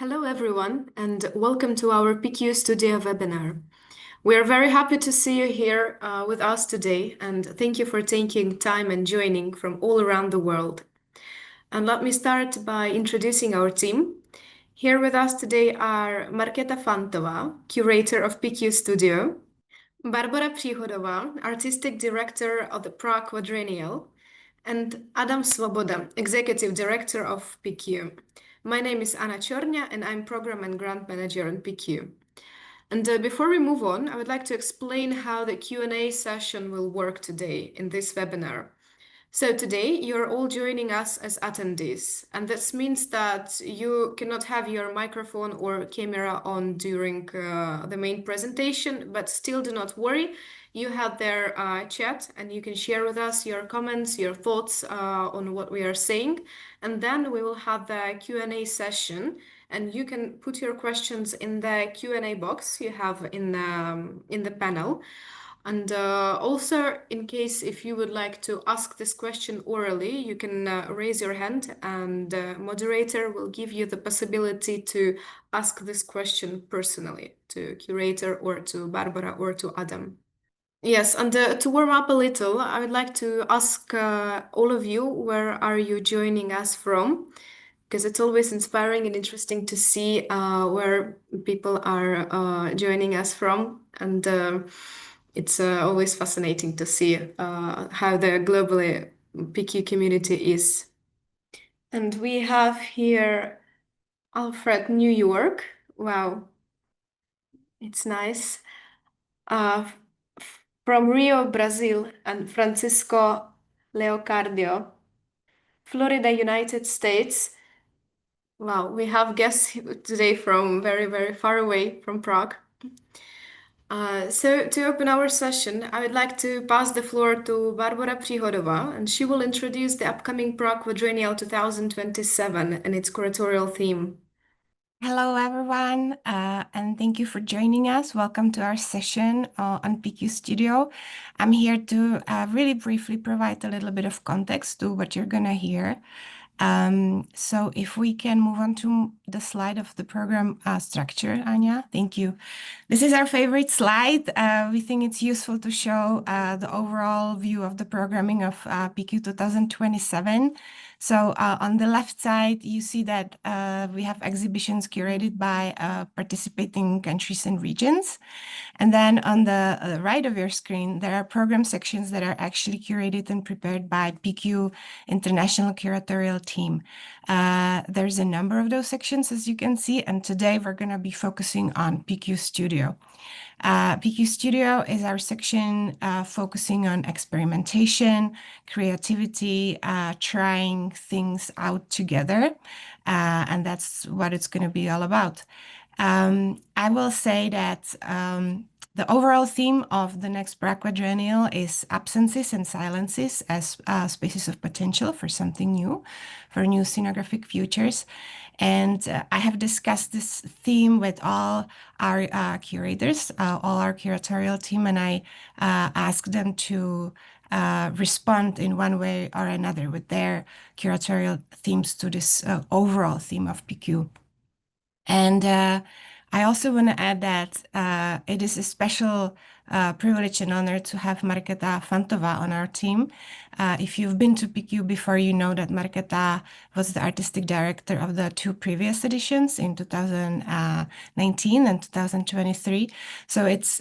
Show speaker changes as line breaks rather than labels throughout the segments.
Hello, everyone, and welcome to our PQ Studio webinar. We are very happy to see you here with us today, and thank you for taking time and joining from all around the world. And let me start by introducing our team. Here with us today are Markéta Fantova, curator of PQ Studio, Barbara Příhodová, artistic director of the Prague Quadrennial, and Adam Svoboda, executive director of PQ. My name is Anna Chornia, and I'm program and grant manager on PQ. And before we move on, I would like to explain how the Q&A session will work today in this webinar. So today you're all joining us as attendees, and this means that you cannot have your microphone or camera on during the main presentation, but still do not worry. You have their chat and you can share with us your comments, your thoughts on what we are saying. And then we will have the Q&A session, and you can put your questions in the Q&A box you have in the panel. And also, in case if you would like to ask this question orally, you can raise your hand, and the moderator will give you the possibility to ask this question personally to curator or to Barbara or to Adam. Yes, and to warm up a little, I would like to ask all of you, where are you joining us from? Because it's always inspiring and interesting to see where people are joining us from. And it's always fascinating to see how the globally PQ community is. And we have here Alfred, New York. Wow, it's nice. From Rio, Brazil, and Francisco Leocardio, Florida, United States. Wow, we have guests today from very, very far away from Prague. So to open our session, I would like to pass the floor to Barbara Příhodová, and she will introduce the upcoming Prague Quadrennial 2027 and its curatorial theme.
Hello, everyone, and thank you for joining us. Welcome to our session on PQ Studio. I'm here to really briefly provide a little bit of context to what you're going to hear. So if we can move on to the slide of the program structure, Anya, thank you. This is our favorite slide. We think it's useful to show the overall view of the programming of PQ 2027. So on the left side, you see that we have exhibitions curated by participating countries and regions. And then on the right of your screen, there are program sections that are actually curated and prepared by PQ International Curatorial Team. There's a number of those sections, as you can see, and today we're going to be focusing on PQ Studio. PQ Studio is our section focusing on experimentation, creativity, trying things out together, and that's what it's going to be all about. I will say that the overall theme of the next Prague Quadrennial is absences and silences as spaces of potential for something new, for new scenographic futures. And I have discussed this theme with all our curators, all our curatorial team, and I asked them to respond in one way or another with their curatorial themes to this overall theme of PQ. And I also want to add that it is a special privilege and honor to have Markéta Fantova on our team. If you've been to PQ before, you know that Markéta was the artistic director of the two previous editions in 2019 and 2023. So it's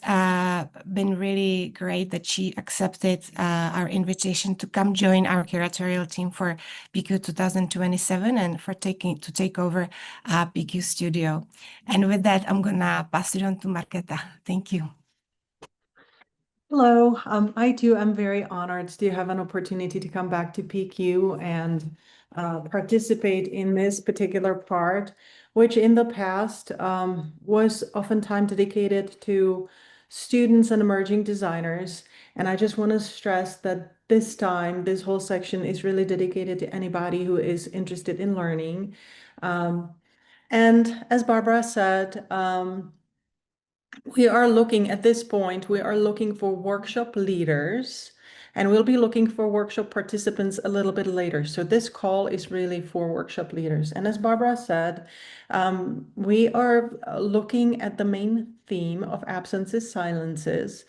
been really great that she accepted our invitation to come join our curatorial team for PQ 2027 and for to take over PQ Studio. And with that, I'm gonna pass it on to Markéta. Thank you.
Hello, I'm very honored to have an opportunity to come back to PQ and participate in this particular part, which in the past was oftentimes dedicated to students and emerging designers. And I just want to stress that this time, this whole section is really dedicated to anybody who is interested in learning. And as Barbara said, we are looking at this point, we are looking for workshop leaders And we'll be looking for workshop participants a little bit later. So this call is really for workshop leaders. And as Barbara said, we are looking at the main theme of absences, silences.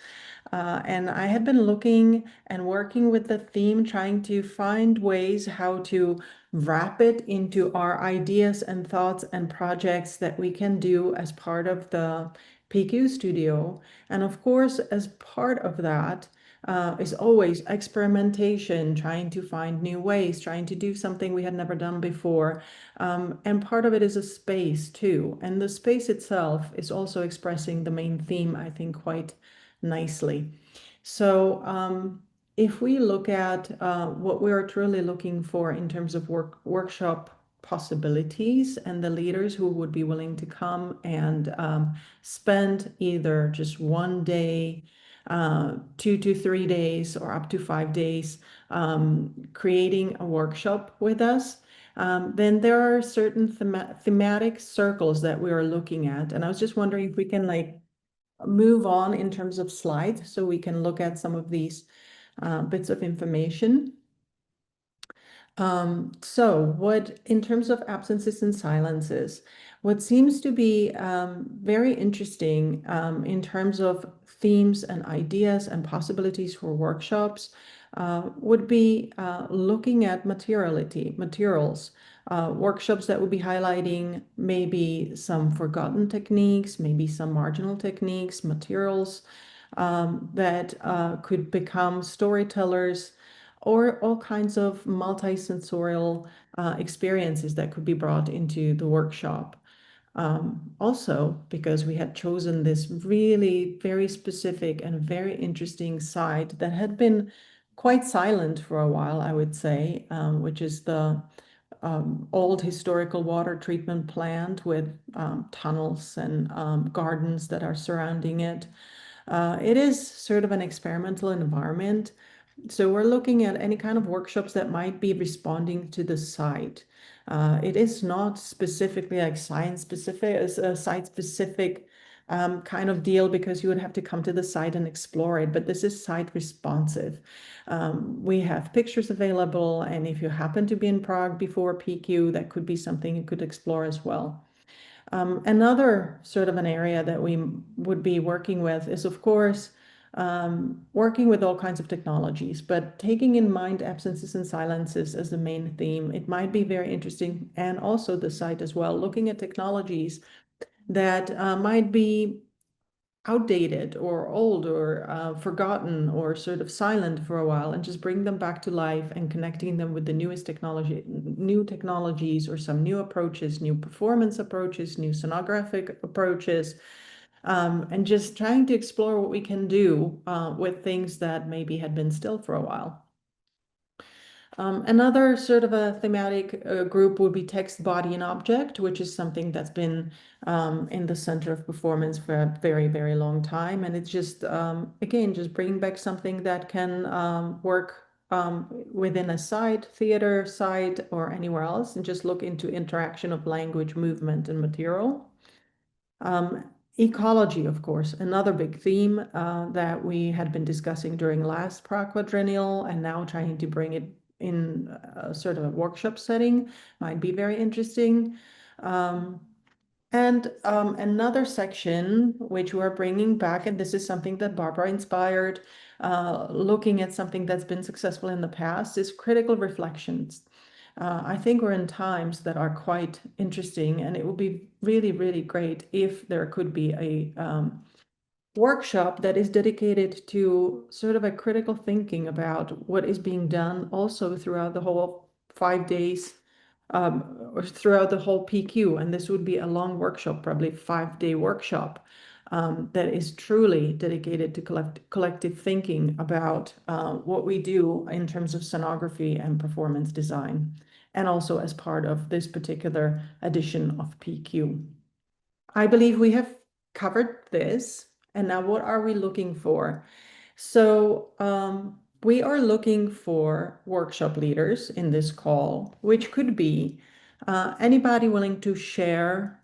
And I had been looking and working with the theme, trying to find ways how to wrap it into our ideas and thoughts and projects that we can do as part of the PQ studio. And of course, as part of that, is always experimentation, trying to find new ways, trying to do something we had never done before. And part of it is a space too. And the space itself is also expressing the main theme, I think, quite nicely. So if we look at what we are truly looking for in terms of workshop possibilities and the leaders who would be willing to come and spend either just one day, 2 to 3 days, or up to 5 days creating a workshop with us, then there are certain thematic circles that we are looking at. And I was just wondering if we can move on in terms of slides so we can look at some of these bits of information. So what, in terms of absences and silences, what seems to be very interesting in terms of themes and ideas and possibilities for workshops would be looking at materials, workshops that would be highlighting maybe some forgotten techniques, maybe some marginal techniques, materials that could become storytellers, or all kinds of multi-sensorial experiences that could be brought into the workshop. Also, because we had chosen this really very specific and very interesting site that had been quite silent for a while, I would say, which is the old historical water treatment plant with tunnels and gardens that are surrounding it. It is sort of an experimental environment. So we're looking at any kind of workshops that might be responding to the site. It is not specifically like science specific, it's a site specific kind of deal, because you would have to come to the site and explore it, but this is site responsive. We have pictures available, and if you happen to be in Prague before PQ, that could be something you could explore as well. Another sort of an area that we would be working with is, of course, working with all kinds of technologies, but taking in mind absences and silences as the main theme. It might be very interesting, and also the site as well, looking at technologies that might be outdated or old or forgotten or sort of silent for a while, and just bring them back to life and connecting them with the newest technology, new technologies, or some new approaches, new performance approaches, new sonographic approaches, and just trying to explore what we can do with things that maybe had been still for a while. Another sort of a thematic group would be text, body, and object, which is something that's been in the center of performance for a very, very long time. And it's just, again, just bringing back something that can work within a site, theater site, or anywhere else, and just look into interaction of language, movement, and material. Ecology, of course, another big theme that we had been discussing during last Prague Quadrennial, and now trying to bring it in a sort of a workshop setting might be very interesting. And another section which we're bringing back, and this is something that Barbara inspired, looking at something that's been successful in the past, is critical reflections. I think we're in times that are quite interesting, and it would be really, really great if there could be a workshop that is dedicated to sort of a critical thinking about what is being done also throughout the whole 5 days, or throughout the whole PQ. And this would be a long workshop, probably 5-day workshop, that is truly dedicated to collective thinking about what we do in terms of sonography and performance design, and also as part of this particular edition of PQ. I believe we have covered this. And now what are we looking for? So we are looking for workshop leaders in this call, which could be anybody willing to share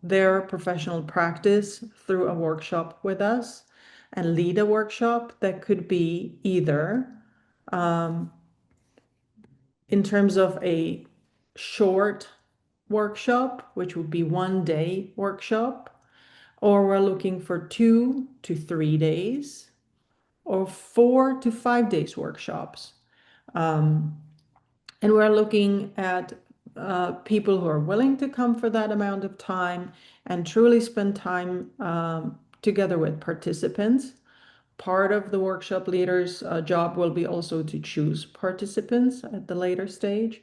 their professional practice through a workshop with us. and lead a workshop. That could be either in terms of a short workshop, which would be 1 day workshop, or we're looking for 2 to 3 days, or 4 to 5 days workshops. And we're looking at people who are willing to come for that amount of time and truly spend time together with participants. Part of the workshop leader's job will be also to choose participants at the later stage.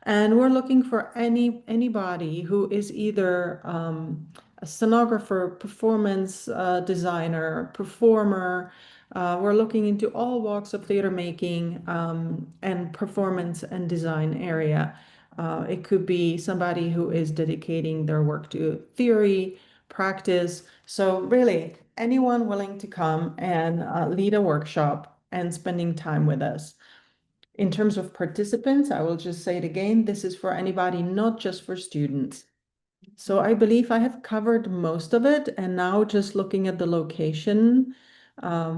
And we're looking for anybody who is either a scenographer, performance designer, performer. We're looking into all walks of theater making and performance and design area. It could be somebody who is dedicating their work to theory, practice. So really, anyone willing to come and lead a workshop and spending time with us. In terms of participants, I will just say it again, this is for anybody, not just for students. So I believe I have covered most of it, and now just looking at the location,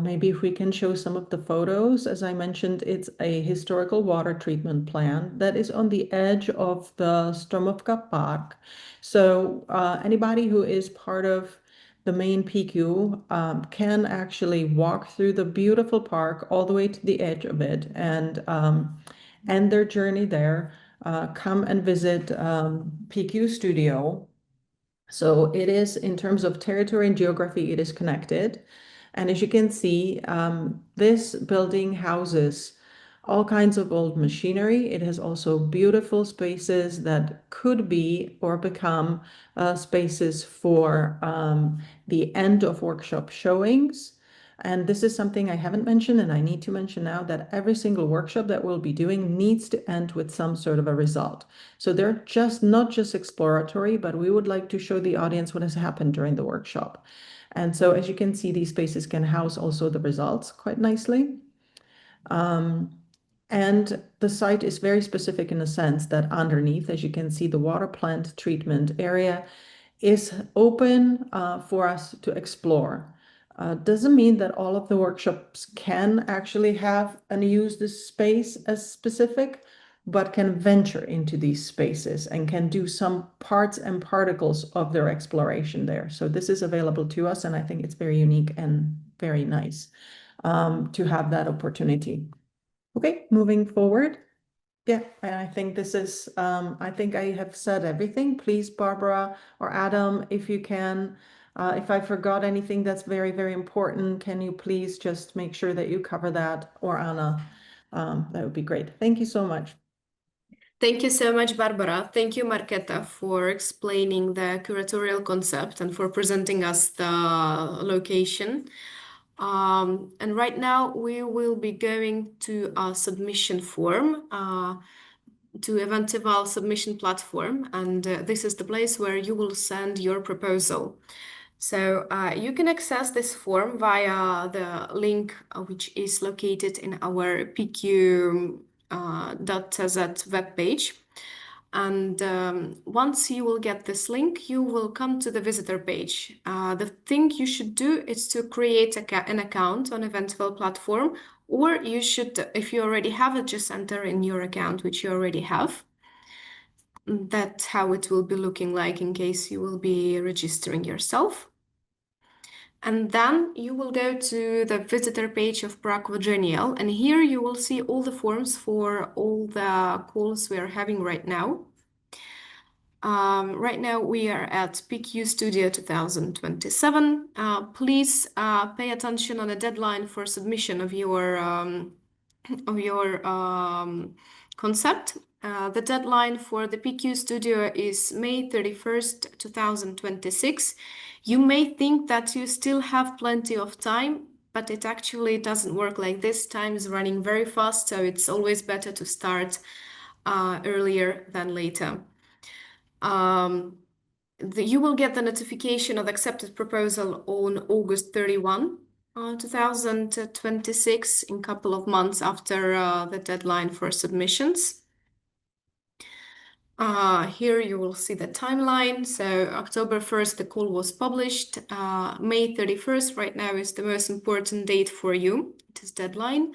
maybe if we can show some of the photos. As I mentioned, it's a historical water treatment plant that is on the edge of the Stromovka Park. So anybody who is part of the main PQ can actually walk through the beautiful park all the way to the edge of it and end their journey there. Come and visit PQ Studio. So it is, in terms of territory and geography, it is connected. And as you can see, this building houses all kinds of old machinery. It has also beautiful spaces that could be or become spaces for the end of workshop showings. And this is something I haven't mentioned, and I need to mention now, that every single workshop that we'll be doing needs to end with some sort of a result. So they're just not just exploratory, but we would like to show the audience what has happened during the workshop. And so as you can see, these spaces can house also the results quite nicely. And the site is very specific in the sense that underneath, as you can see, the water plant treatment area is open for us to explore. Doesn't mean that all of the workshops can actually have and use this space as specific, but can venture into these spaces and can do some parts and particles of their exploration there. So this is available to us, and I think it's very unique and very nice to have that opportunity. Okay, moving forward. Yeah, and I think this is, I think I have said everything. Please, Barbara or Adam, if you can, if I forgot anything that's very, very important, can you please just make sure that you cover that, or Anna? That would be great. Thank you so much.
Thank you so much, Barbara. Thank you, Marketa, for explaining the curatorial concept and for presenting us the location. And right now we will be going to a submission form, to Eventival submission platform, and this is the place where you will send your proposal. So you can access this form via the link which is located in our PQ.tz webpage. And once you will get this link, you will come to the visitor page. The thing you should do is to create an account on Eventful platform, or you should, if you already have it, just enter in your account, which you already have. That's how it will be looking like in case you will be registering yourself. And then you will go to the visitor page of Prague Quadrennial, and here you will see all the forms for all the calls we are having right now. Right now we are at PQ Studio 2027. Please pay attention on the deadline for submission of your concept. The deadline for the PQ Studio is May 31st, 2026. You may think that you still have plenty of time, but it actually doesn't work like this. Time is running very fast, so it's always better to start earlier than later. You will get the notification of accepted proposal on August 31, 2026, in a couple of months after the deadline for submissions. Here you will see the timeline. So October 1st, the call was published. May 31st right now is the most important date for you. It is deadline.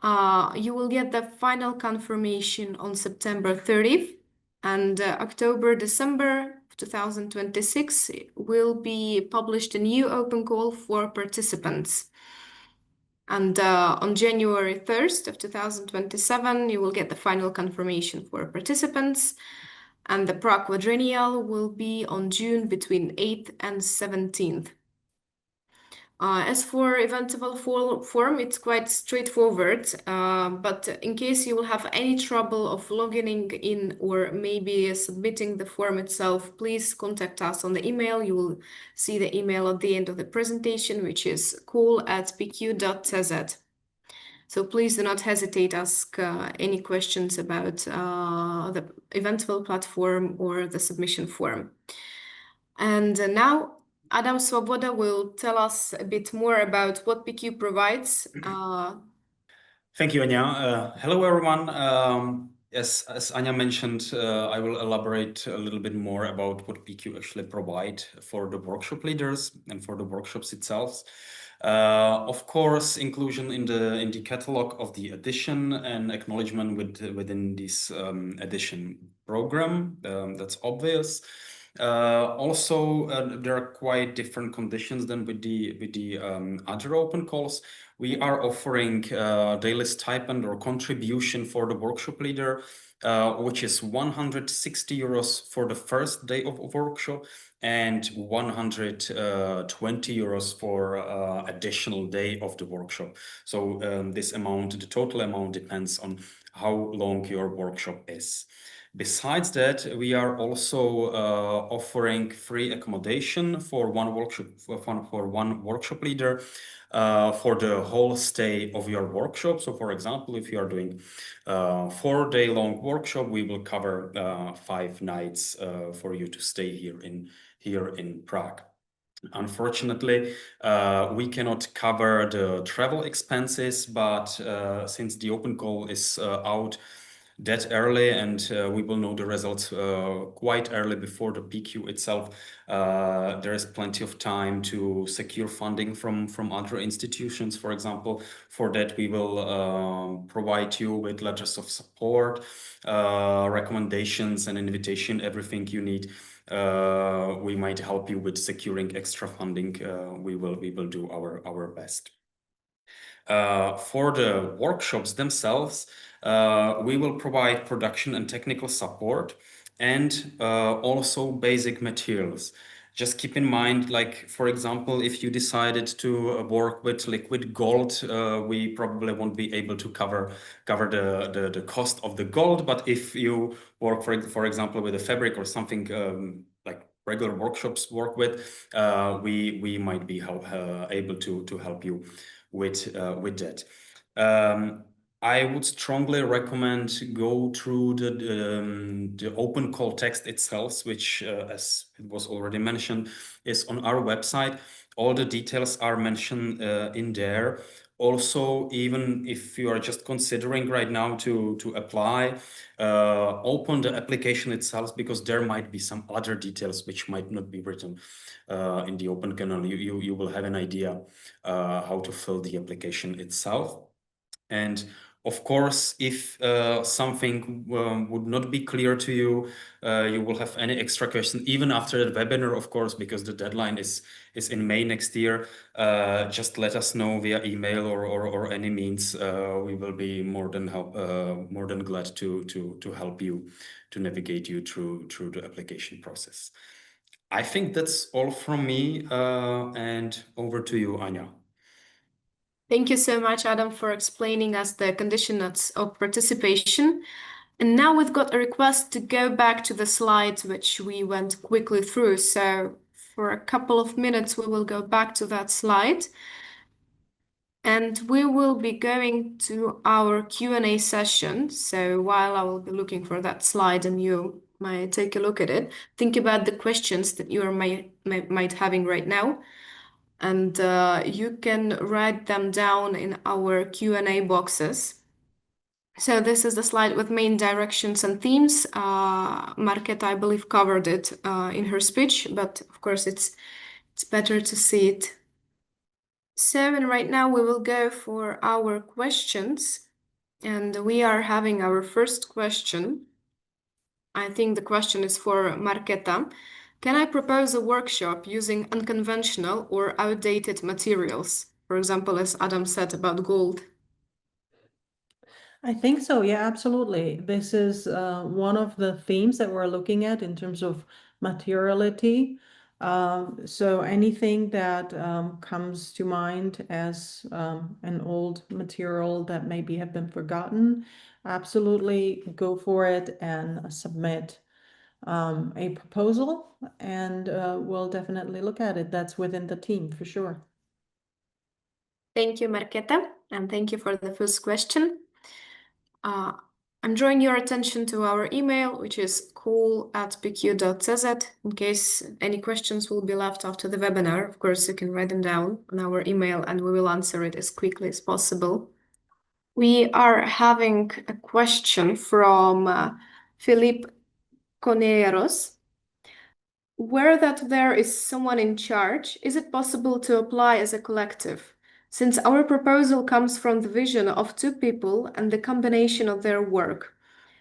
You will get the final confirmation on September 30th, and October, December 2026 will be published a new open call for participants. And on January 1st of 2027, you will get the final confirmation for participants. And the Prague Quadrennial will be on June between 8th and 17th. As for eventable form, it's quite straightforward, but in case you will have any trouble of logging in or maybe submitting the form itself, please contact us on the email. You will see the email at the end of the presentation, which is call@pq.tz. So please do not hesitate to ask any questions about the eventable platform or the submission form. And now Adam Swoboda will tell us a bit more about what PQ provides.
Thank you, Anya. Hello, everyone. As Anya mentioned, I will elaborate a little bit more about what PQ actually provide for the workshop leaders and for the workshops itself. Of course, inclusion in the catalog of the edition and acknowledgement within this edition program. That's obvious. Also, there are quite different conditions than with the other open calls. We are offering daily stipend or contribution for the workshop leader, which is 160 euros for the first day of workshop and 120 euros for additional day of the workshop. So this amount, the total amount, depends on how long your workshop is. Besides that, we are also offering free accommodation for one workshop leader for the whole stay of your workshop. So, for example, if you are doing 4-day long workshop, we will cover 5 nights for you to stay here in Prague. Unfortunately, we cannot cover the travel expenses, but since the open call is out that early, and we will know the results quite early before the PQ itself, there is plenty of time to secure funding from other institutions. For example, for that we will provide you with letters of support, recommendations and invitation, everything you need. We might help you with securing extra funding. We will do our best. For the workshops themselves, we will provide production and technical support and also basic materials. Just keep in mind, like, for example, if you decided to work with liquid gold, we probably won't be able to cover the cost of the gold. But if you work, for example, with a fabric or something like regular workshops work with, we might be able to help you with that. I would strongly recommend go through the open call text itself, which, as it was already mentioned, is on our website. All the details are mentioned in there. Also, even if you are just considering right now to apply, open the application itself, because there might be some other details which might not be written in the open kernel. You will have an idea how to fill the application itself. And of course, if something would not be clear to you, you will have any extra question, even after the webinar, of course, because the deadline is in May next year. Just let us know via email or any means. We will be more than glad to help you, to navigate you through the application process. I think that's all from me, and over to you, Anya.
Thank you so much, Adam, for explaining us the conditions of participation. And now we've got a request to go back to the slides, which we went quickly through. So for a couple of minutes, we will go back to that slide. And we will be going to our Q&A session. So while I will be looking for that slide and you might take a look at it, think about the questions that you are might having right now. And you can write them down in our Q&A boxes. So this is the slide with main directions and themes. Marketa, I believe, covered it in her speech, but of course it's better to see it. So, and right now we will go for our questions, and we are having our first question. I think the question is for Marketa. Can I propose a workshop using unconventional or outdated materials? For example, as Adam said about gold.
I think so. Yeah, absolutely. This is one of the themes that we're looking at in terms of materiality. So anything that comes to mind as an old material that maybe have been forgotten, absolutely go for it and submit a proposal, and we'll definitely look at it. That's within the team for sure.
Thank you, Marketa, and thank you for the first question. I'm drawing your attention to our email, which is call@pq.cz. In case any questions will be left after the webinar, of course, you can write them down on our email and we will answer it as quickly as possible. We are having a question from Philippe Coneros. Where that there is someone in charge, is it possible to apply as a collective? Since our proposal comes from the vision of two people and the combination of their work,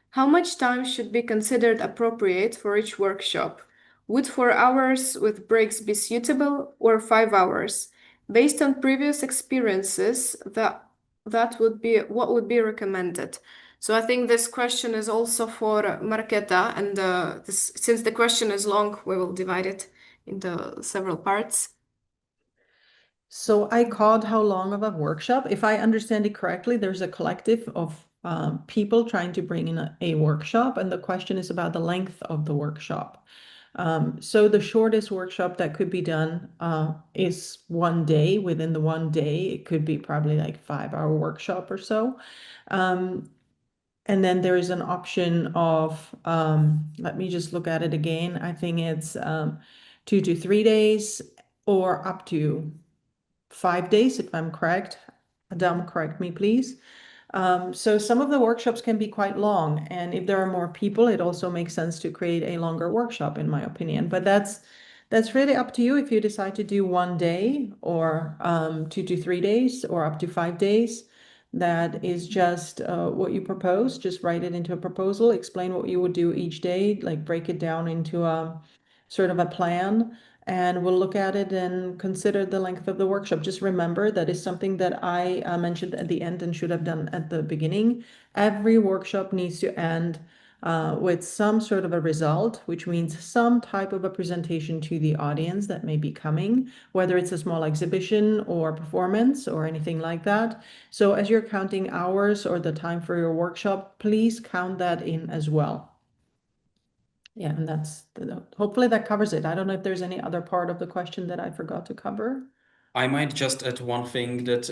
how much time should be considered appropriate for each workshop? Would 4 hours with breaks be suitable or 5 hours? Based on previous experiences, that would be what would be recommended. So I think this question is also for Marketa, and since the question is long, we will divide it into several parts.
So I called how long of a workshop? If I understand it correctly, there's a collective of people trying to bring in a workshop, and the question is about the length of the workshop. So the shortest workshop that could be done is 1 day. Within the 1 day, it could be probably like 5 hour workshop or so. And then there is an option of, let me just look at it again. I think it's 2 to 3 days or up to 5 days, if I'm correct. Adam, correct me, please. So some of the workshops can be quite long, and if there are more people, it also makes sense to create a longer workshop, in my opinion. But that's really up to you if you decide to do 1 day or 2 to 3 days or up to 5 days. That is just what you propose. Just write it into a proposal, explain what you would do each day, like break it down into a sort of a plan, and we'll look at it and consider the length of the workshop. Just remember that is something that I mentioned at the end and should have done at the beginning. Every workshop needs to end with some sort of a result, which means some type of a presentation to the audience that may be coming, whether it's a small exhibition or performance or anything like that. So as you're counting hours or the time for your workshop, please count that in as well. Yeah, and hopefully that covers it. I don't know if there's any other part of the question that I forgot to cover.
I might just add one thing that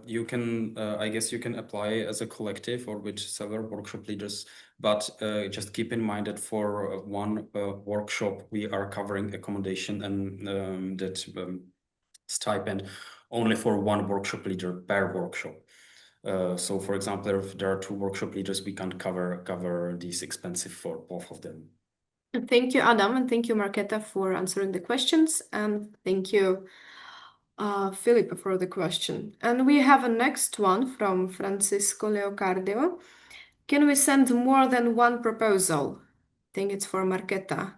you can, I guess you can apply as a collective or with several workshop leaders, but just keep in mind that for one workshop, we are covering accommodation and that stipend only for one workshop leader per workshop. So for example, if there are two workshop leaders, we can't cover these expenses for both of them.
Thank you, Adam, and thank you, Marketa, for answering the questions, and thank you, Philippa, for the question. And we have a next one from Francisco Leocardio. Can we send more than one proposal? I think it's for Marketa.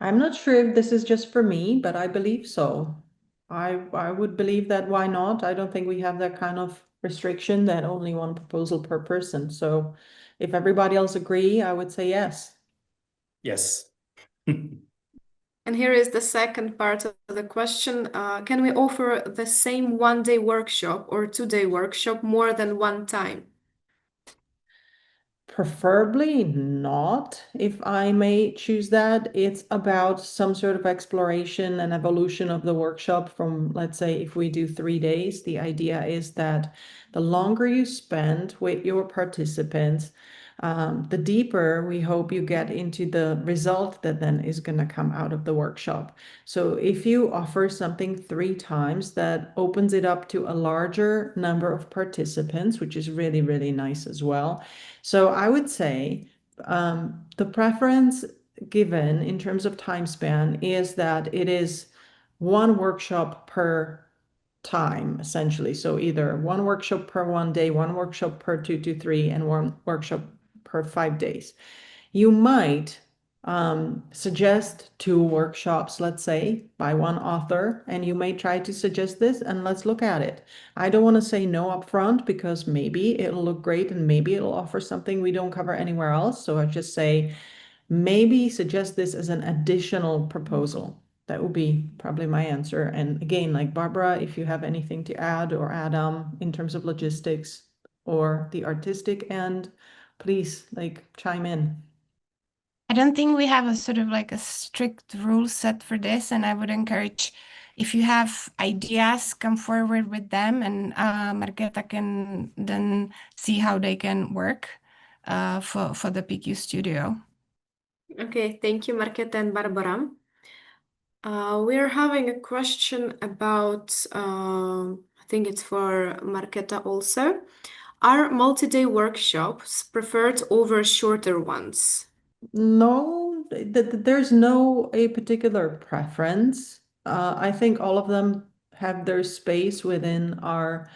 I'm not sure if this is just for me, but I believe so. I would believe that. Why not? I don't think we have that kind of restriction that only one proposal per person. So if everybody else agree, I would say yes.
Yes.
And here is the second part of the question. Can we offer the same 1 day workshop or 2 day workshop more than one time?
Preferably not, if I may choose that. It's about some sort of exploration and evolution of the workshop from, let's say, if we do 3 days, the idea is that the longer you spend with your participants, the deeper we hope you get into the result that then is going to come out of the workshop. So if you offer something 3 times, that opens it up to a larger number of participants, which is really, really nice as well. So I would say the preference given in terms of time span is that it is one workshop per time, essentially. So either one workshop per one day, one workshop per 2 to 3, and one workshop per 5 days. You might suggest 2 workshops, let's say, by one author, and you may try to suggest this, and let's look at it. I don't want to say no upfront because maybe it'll look great and maybe it'll offer something we don't cover anywhere else. So I just say, maybe suggest this as an additional proposal. That would be probably my answer. And again, like Barbara, if you have anything to add, or Adam, in terms of logistics or the artistic end, please like chime in.
I don't think we have a sort of like a strict rule set for this, and I would encourage, if you have ideas, come forward with them, and Marketa can then see how they can work for the PQ studio.
Okay, thank you, Marketa and Barbara. We're having a question about, I think it's for Marketa also. Are multi-day workshops preferred over shorter ones?
No, there's no a particular preference. I think all of them have their space within our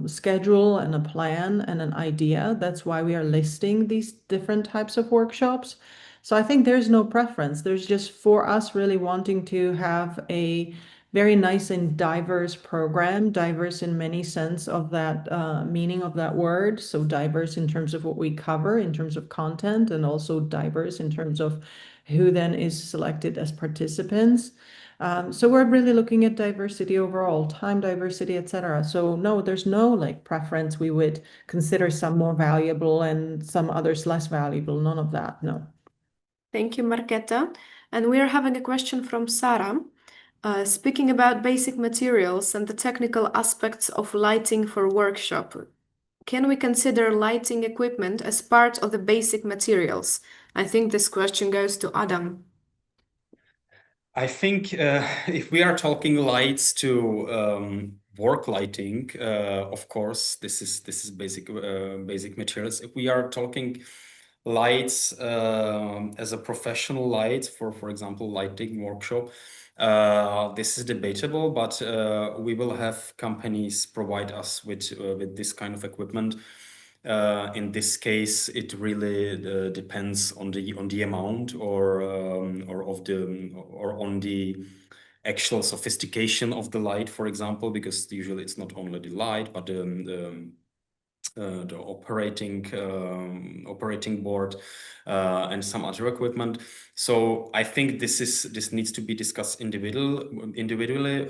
schedule and a plan and an idea. That's why we are listing these different types of workshops. So I think there's no preference. There's just for us really wanting to have a very nice and diverse program, diverse in many sense of that meaning of that word. So diverse in terms of what we cover, in terms of content, and also diverse in terms of who then is selected as participants. So we're really looking at diversity overall, time diversity, etc. So no, there's no like preference. We would consider some more valuable and some others less valuable. None of that, no.
Thank you, Marketa. And we're having a question from Sarah. Speaking about basic materials and the technical aspects of lighting for workshop, can we consider lighting equipment as part of the basic materials? I think this question goes to Adam.
I think if we are talking lights to work lighting, of course, this is basic materials. If we are talking lights as a professional light for example, lighting workshop, this is debatable, but we will have companies provide us with this kind of equipment. In this case, it really depends on the amount or on the actual sophistication of the light, for example, because usually it's not only the light, but the operating board and some other equipment. So I think this needs to be discussed individually,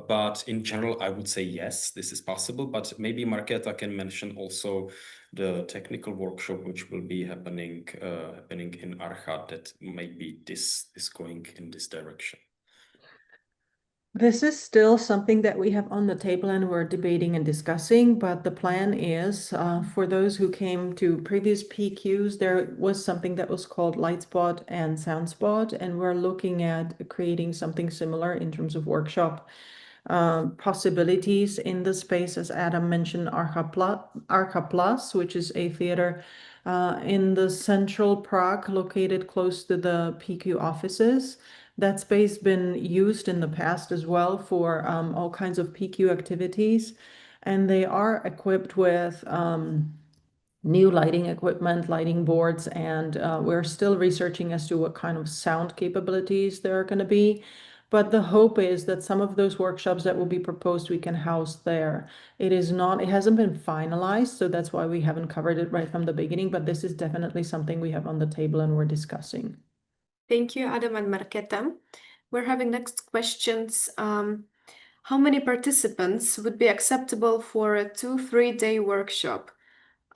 but in general, I would say yes, this is possible. But maybe Marketa can mention also the technical workshop which will be happening in Archa, that maybe this is going in this direction.
This is still something that we have on the table and we're debating and discussing, but the plan is for those who came to previous PQs, there was something that was called Lightspot and Soundspot, and we're looking at creating something similar in terms of workshop possibilities in the space. As Adam mentioned, Arca Plus, which is a theater in the central Prague, located close to the PQ offices. That space been used in the past as well for all kinds of PQ activities, and they are equipped with new lighting equipment, lighting boards, and we're still researching as to what kind of sound capabilities there are going to be. But the hope is that some of those workshops that will be proposed, we can house there. It hasn't been finalized, so that's why we haven't covered it right from the beginning, but this is definitely something we have on the table and we're discussing.
Thank you, Adam and Marketa. We're having next questions. How many participants would be acceptable for a 2-3 day workshop?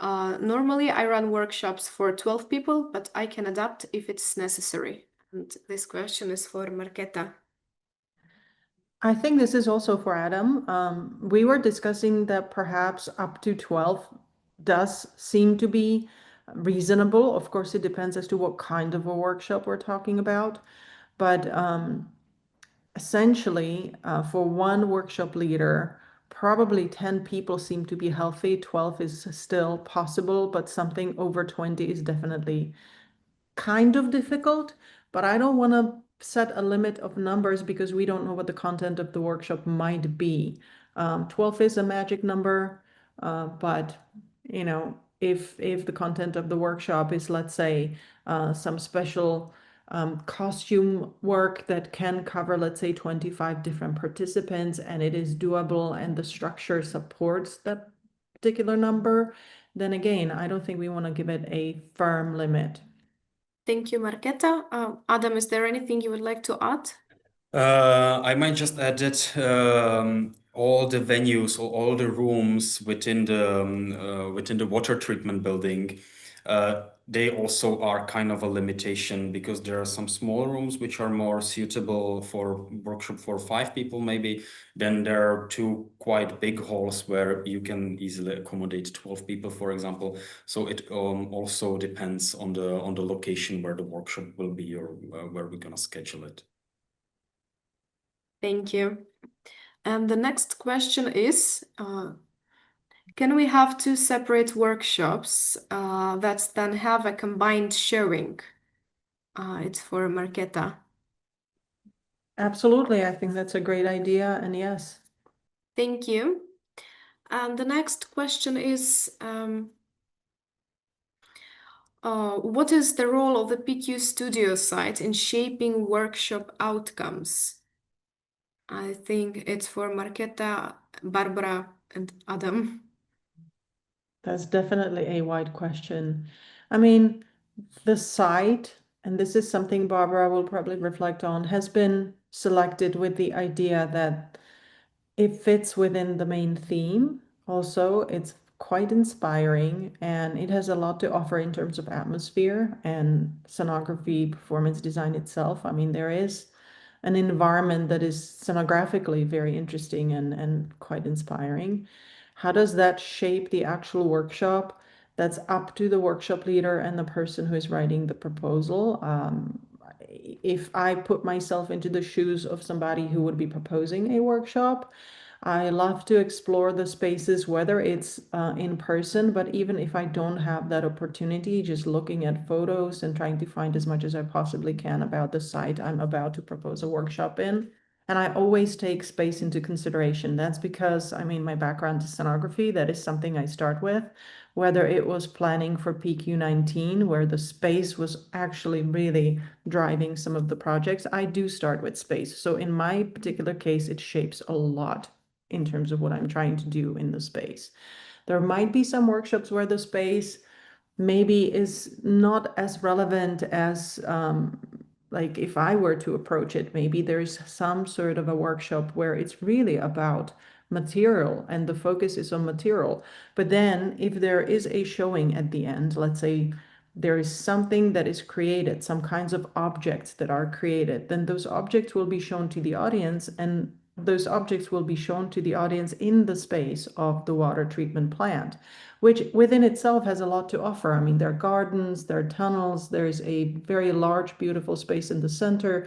Normally, I run workshops for 12 people, but I can adapt if it's necessary. And this question is for Marketa.
I think this is also for Adam. We were discussing that perhaps up to 12 does seem to be reasonable. Of course, it depends as to what kind of a workshop we're talking about. But essentially, for one workshop leader, probably 10 people seem to be healthy. 12 is still possible, but something over 20 is definitely kind of difficult. But I don't want to set a limit of numbers because we don't know what the content of the workshop might be. 12 is a magic number, but you know, if the content of the workshop is, let's say, some special costume work that can cover, let's say, 25 different participants, and it is doable and the structure supports that particular number, then again, I don't think we want to give it a firm limit.
Thank you, Marketa. Adam, is there anything you would like to add?
I might just add that all the venues or all the rooms within the water treatment building, they also are kind of a limitation because there are some small rooms which are more suitable for workshop for 5 people maybe. Then there are 2 quite big halls where you can easily accommodate 12 people, for example. So it also depends on the location where the workshop will be or where we're gonna schedule it.
Thank you. And the next question is, can we have 2 separate workshops that then have a combined showing? It's for Marketa.
Absolutely, I think that's a great idea, and yes.
Thank you. And the next question is, what is the role of the PQ Studio site in shaping workshop outcomes? I think it's for Marketa, Barbara, and Adam.
That's definitely a wide question. I mean, the site, and this is something Barbara will probably reflect on, has been selected with the idea that it fits within the main theme. Also, it's quite inspiring and it has a lot to offer in terms of atmosphere and scenography, performance design itself. I mean, there is an environment that is scenographically very interesting and quite inspiring. How does that shape the actual workshop? That's up to the workshop leader and the person who is writing the proposal. If I put myself into the shoes of somebody who would be proposing a workshop, I love to explore the spaces, whether it's in person, but even if I don't have that opportunity, just looking at photos and trying to find as much as I possibly can about the site I'm about to propose a workshop in. And I always take space into consideration. That's because, I mean, my background is scenography. That is something I start with. Whether it was planning for PQ19, where the space was actually really driving some of the projects, I do start with space. So in my particular case, it shapes a lot in terms of what I'm trying to do in the space. There might be some workshops where the space maybe is not as relevant as like if I were to approach it, maybe there's some sort of a workshop where it's really about material and the focus is on material. But then if there is a showing at the end, let's say there is something that is created, some kinds of objects that are created, then those objects will be shown to the audience, and those objects will be shown to the audience in the space of the water treatment plant, which within itself has a lot to offer. I mean, there are gardens, there are tunnels, there's a very large, beautiful space in the center.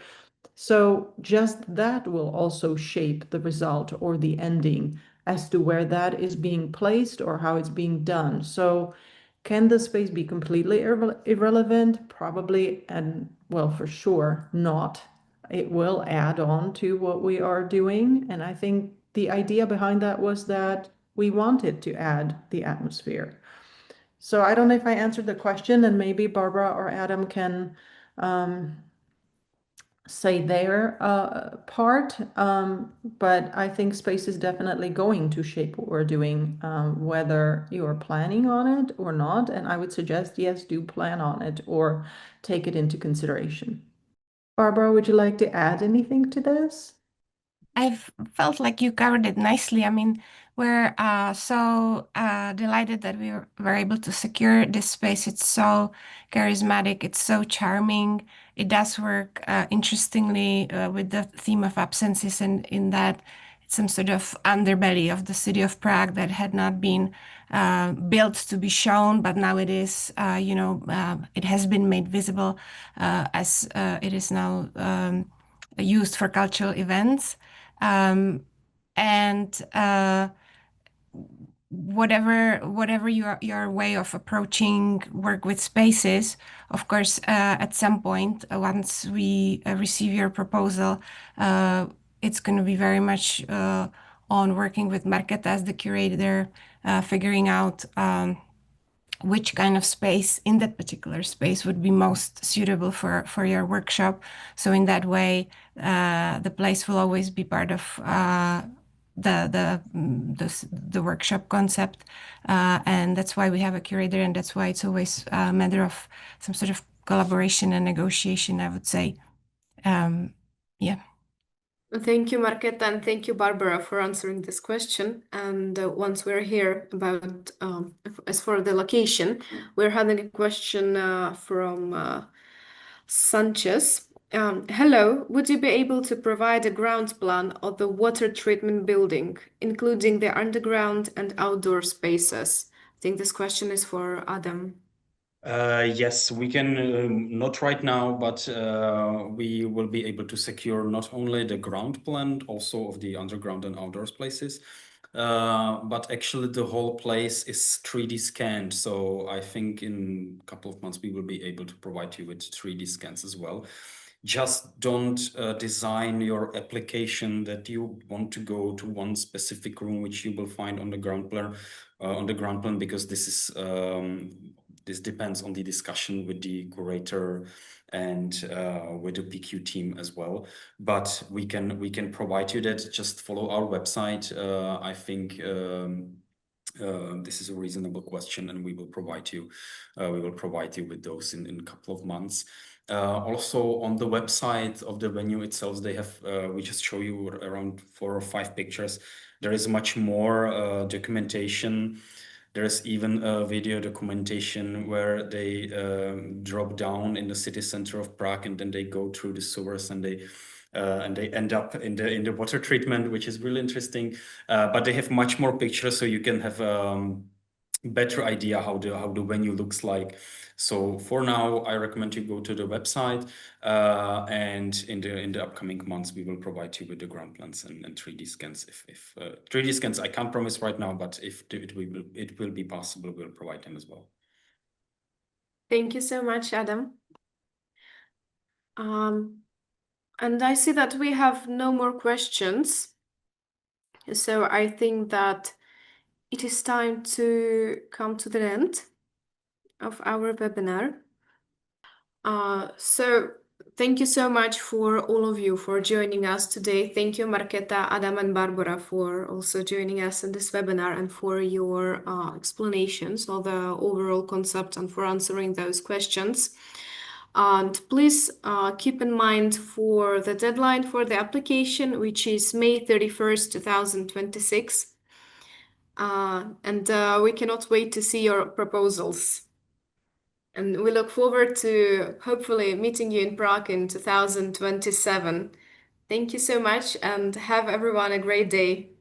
So just that will also shape the result or the ending as to where that is being placed or how it's being done. So can the space be completely irrelevant? Probably, and well, for sure not. It will add on to what we are doing. And I think the idea behind that was that we wanted to add the atmosphere. So I don't know if I answered the question, and maybe Barbara or Adam can say their part, but I think space is definitely going to shape what we're doing, whether you're planning on it or not. And I would suggest, yes, do plan on it or take it into consideration. Barbara, would you like to add anything to this?
I've felt like you covered it nicely. I mean, we're so delighted that were able to secure this space. It's so charismatic. It's so charming. It does work interestingly with the theme of absences, and in that some sort of underbelly of the city of Prague that had not been built to be shown, but now it is, it has been made visible as it is now used for cultural events. And whatever your way of approaching work with spaces, of course, at some point, once we receive your proposal, it's going to be very much on working with Marketa as the curator, figuring out which kind of space in that particular space would be most suitable for your workshop. So in that way, the place will always be part of the workshop concept, and that's why we have a curator, and that's why it's always a matter of some sort of collaboration and negotiation, I would say. Yeah.
Thank you, Marketa, and thank you, Barbara, for answering this question. And once we're here about, as for the location, we're having a question from Sanchez. Hello, would you be able to provide a ground plan of the water treatment building, including the underground and outdoor spaces? I think this question is for Adam.
Yes, we can, not right now, but we will be able to secure not only the ground plan, also of the underground and outdoors places, but actually the whole place is 3D scanned. So I think in a couple of months we will be able to provide you with 3D scans as well. Just don't design your application that you want to go to one specific room, which you will find on the ground plan, because this is this depends on the discussion with the curator and with the PQ team as well. But we can provide you that. Just follow our website. I think this is a reasonable question, and we will provide you with those in a couple of months. Also on the website of the venue itself, they have we just show you around 4 or 5 pictures. There is much more documentation. There is even a video documentation where they drop down in the city center of Prague, and then they go through the sewers, and they end up in the water treatment, which is really interesting. But they have much more pictures, so you can have better idea how the venue looks like. So for now, I recommend you go to the website, and in the upcoming months, we will provide you with the ground plans and 3D scans. If 3D scans, I can't promise right now, but if it will be possible, we'll provide them as well.
Thank you so much, Adam. And I see that we have no more questions. So I think that it is time to come to the end of our webinar. So thank you so much for all of you for joining us today. Thank you, Marketa, Adam, and Barbara, for also joining us in this webinar and for your explanations of the overall concept and for answering those questions. And please keep in mind for the deadline for the application, which is May 31st, 2026. And we cannot wait to see your proposals. And we look forward to hopefully meeting you in Prague in 2027. Thank you so much, and have everyone a great day.